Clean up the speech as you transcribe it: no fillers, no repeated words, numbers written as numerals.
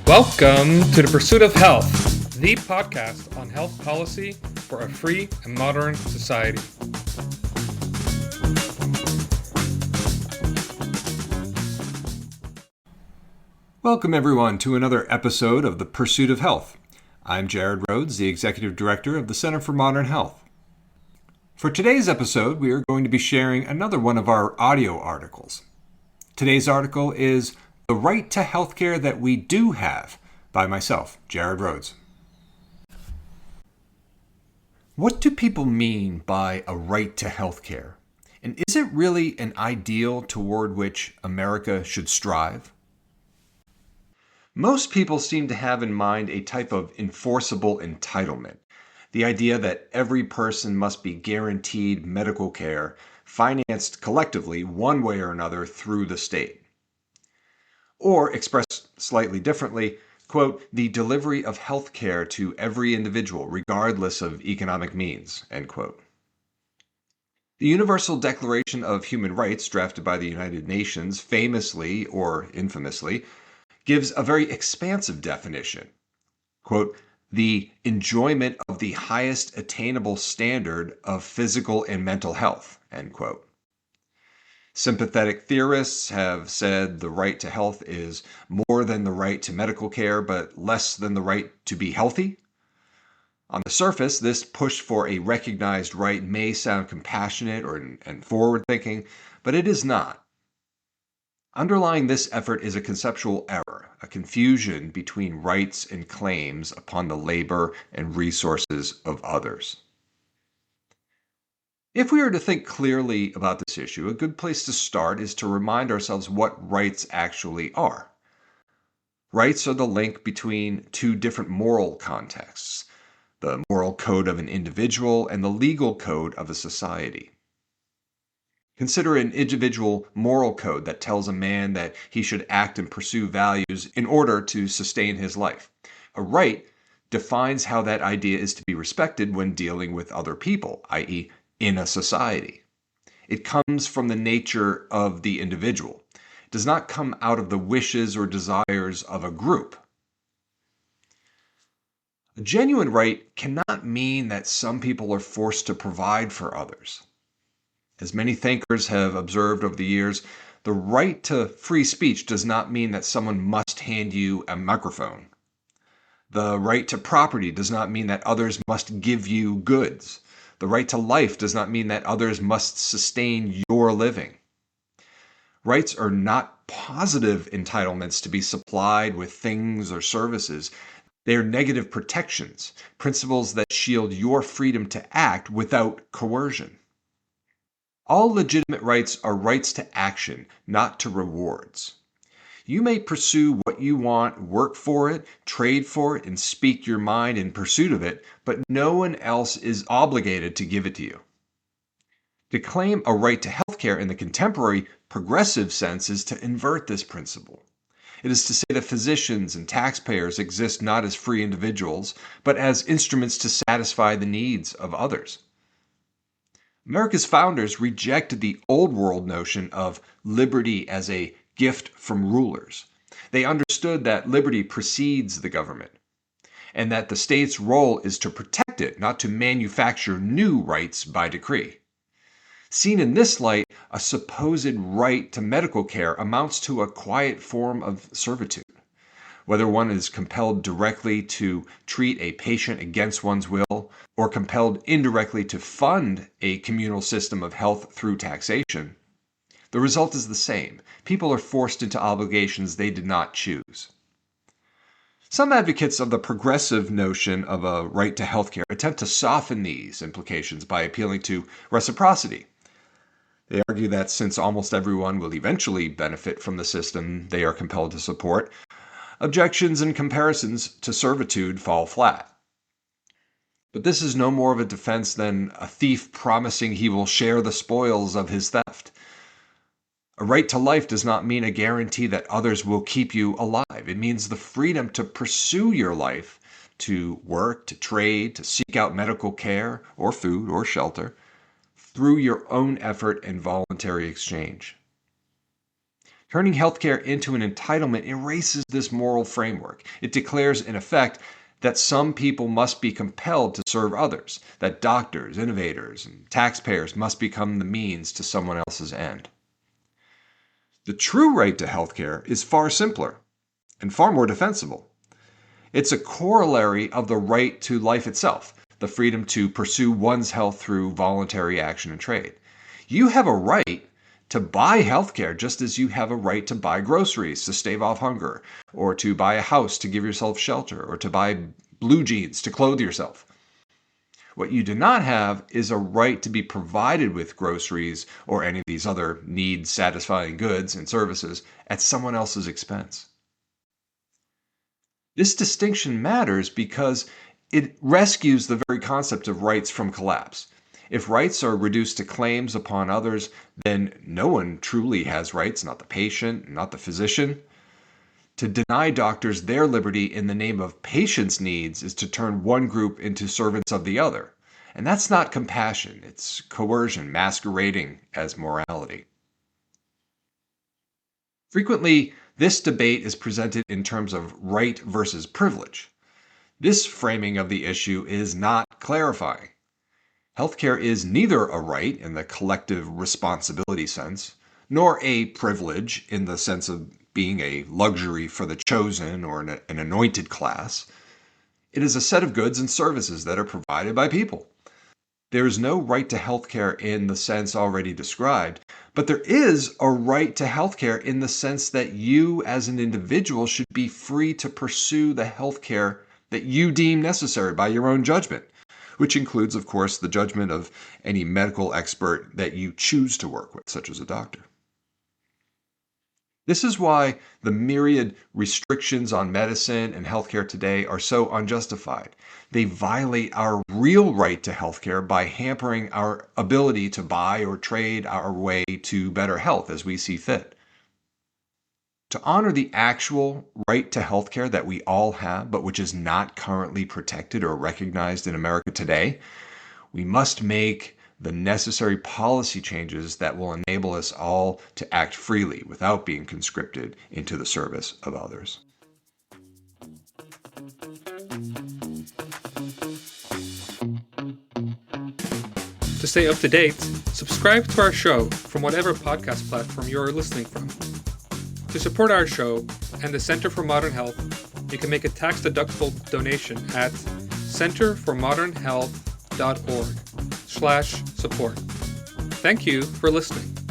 Welcome to The Pursuit of Health, the podcast on health policy for a free and modern society. Welcome everyone to another episode of The Pursuit of Health. I'm Jared Rhoads, the Executive Director of the Center for Modern Health. For today's episode, we are going to be sharing another one of our audio articles. Today's article is The Right to Healthcare That We Do Have by myself, Jared Rhoads. What do people mean by a right to healthcare? And is it really an ideal toward which America should strive? Most people seem to have in mind a type of enforceable entitlement, the idea that every person must be guaranteed medical care, financed collectively one way or another through the state. Or, expressed slightly differently, quote, the delivery of health care to every individual, regardless of economic means, end quote. The Universal Declaration of Human Rights, drafted by the United Nations, famously or infamously, gives a very expansive definition. Quote, the enjoyment of the highest attainable standard of physical and mental health, end quote. Sympathetic theorists have said the right to health is more than the right to medical care, but less than the right to be healthy. On the surface, this push for a recognized right may sound compassionate and forward-thinking, but it is not. Underlying this effort is a conceptual error, a confusion between rights and claims upon the labor and resources of others. If we are to think clearly about this issue, a good place to start is to remind ourselves what rights actually are. Rights are the link between two different moral contexts, the moral code of an individual and the legal code of a society. Consider an individual moral code that tells a man that he should act and pursue values in order to sustain his life. A right defines how that idea is to be respected when dealing with other people, i.e., in a society. It comes from the nature of the individual. It does not come out of the wishes or desires of a group. A genuine right cannot mean that some people are forced to provide for others. As many thinkers have observed over the years, the right to free speech does not mean that someone must hand you a microphone. The right to property does not mean that others must give you goods. The right to life does not mean that others must sustain your living. Rights are not positive entitlements to be supplied with things or services. They are negative protections, principles that shield your freedom to act without coercion. All legitimate rights are rights to action, not to rewards. You may pursue what you want, work for it, trade for it, and speak your mind in pursuit of it, but no one else is obligated to give it to you. To claim a right to healthcare in the contemporary progressive sense is to invert this principle. It is to say that physicians and taxpayers exist not as free individuals, but as instruments to satisfy the needs of others. America's founders rejected the old world notion of liberty as a gift from rulers. They understood that liberty precedes the government, and that the state's role is to protect it, not to manufacture new rights by decree. Seen in this light, a supposed right to medical care amounts to a quiet form of servitude. Whether one is compelled directly to treat a patient against one's will, or compelled indirectly to fund a communal system of health through taxation, the result is the same. People are forced into obligations they did not choose. Some advocates of the progressive notion of a right to healthcare attempt to soften these implications by appealing to reciprocity. They argue that since almost everyone will eventually benefit from the system they are compelled to support, objections and comparisons to servitude fall flat. But this is no more of a defense than a thief promising he will share the spoils of his theft. A right to life does not mean a guarantee that others will keep you alive. It means the freedom to pursue your life, to work, to trade, to seek out medical care or food or shelter through your own effort and voluntary exchange. Turning healthcare into an entitlement erases this moral framework. It declares, in effect, that some people must be compelled to serve others, that doctors, innovators, and taxpayers must become the means to someone else's end. The true right to healthcare is far simpler and far more defensible. It's a corollary of the right to life itself, the freedom to pursue one's health through voluntary action and trade. You have a right to buy healthcare just as you have a right to buy groceries to stave off hunger, or to buy a house to give yourself shelter, or to buy blue jeans to clothe yourself. What you do not have is a right to be provided with groceries or any of these other need-satisfying goods and services at someone else's expense. This distinction matters because it rescues the very concept of rights from collapse. If rights are reduced to claims upon others, then no one truly has rights, not the patient, not the physician. To deny doctors their liberty in the name of patients' needs is to turn one group into servants of the other. And that's not compassion, it's coercion masquerading as morality. Frequently, this debate is presented in terms of right versus privilege. This framing of the issue is not clarifying. Healthcare is neither a right in the collective responsibility sense, nor a privilege in the sense of being a luxury for the chosen or an anointed class. It is a set of goods and services that are provided by people. There is no right to healthcare in the sense already described, but there is a right to healthcare in the sense that you as an individual should be free to pursue the healthcare that you deem necessary by your own judgment, which includes, of course, the judgment of any medical expert that you choose to work with, such as a doctor. This is why the myriad restrictions on medicine and healthcare today are so unjustified. They violate our real right to healthcare by hampering our ability to buy or trade our way to better health as we see fit. To honor the actual right to healthcare that we all have, but which is not currently protected or recognized in America today, we must make the necessary policy changes that will enable us all to act freely without being conscripted into the service of others. To stay up to date, subscribe to our show from whatever podcast platform you are listening from. To support our show and the Center for Modern Health, you can make a tax-deductible donation at centerformodernhealth.org/support. Thank you for listening.